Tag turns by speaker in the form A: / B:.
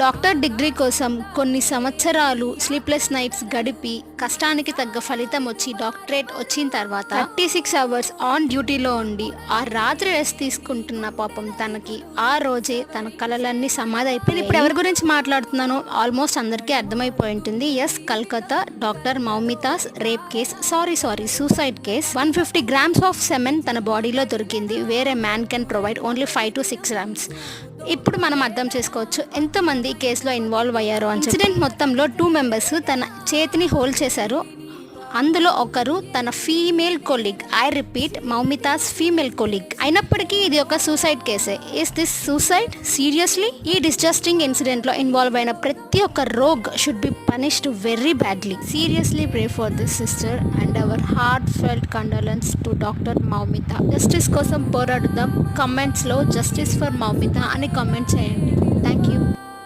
A: Doctor degree కోసం కొన్ని సంవత్సరాలు స్లీప్లెస్ నైట్స్ గడిపి కష్టానికి తగ్గ ఫలితం వచ్చి డాక్టరేట్ వచ్చిన తర్వాత 36 అవర్స్ ఆన్ డ్యూటీలో ఉండి ఆ రాత్రి రెస్ట్ తీసుకుంటున్న పాపం తనకి ఆ రోజే తన కలలన్నీ సమాధి అయిపోయింది. ఇప్పుడు ఎవరి గురించి మాట్లాడుతున్నానో ఆల్మోస్ట్ అందరికీ అర్థమైపోయి ఉంటుంది. Yes, Calcutta doctor Moumita's rape case, sorry suicide case. 150 grams of semen తన బాడీలో దొరికింది. వేరే man can provide only 5 to 6 grams. ఇప్పుడు మనం అర్థం చేసుకోవచ్చు ఎంతమంది ఈ కేసులో ఇన్వాల్వ్ అయ్యారు అని. ఇన్సిడెంట్ మొత్తంలో 2 members తన చేతిని హోల్డ్ చేశారు. అందులో ఒకరు తన female colleague, I repeat Moumita's female colleague. అయినప్పటికీ ఇది ఒక సూసైడ్ కేసే. Is this suicide? సీరియస్లీ? ఈ డిస్జస్టింగ్ ఇన్సిడెంట్ లో ఇన్వాల్వ్ అయిన ప్రతి ఒక్క rogue should be punished very badly. Seriously pray for this sister and our heart felt condolence to doctor Moumita. Justice కోసం పోరాడుదాం. కమెంట్స్ లో జస్టిస్ ఫర్ మౌమిత అని కామెంట్ చేయండి. Thank you.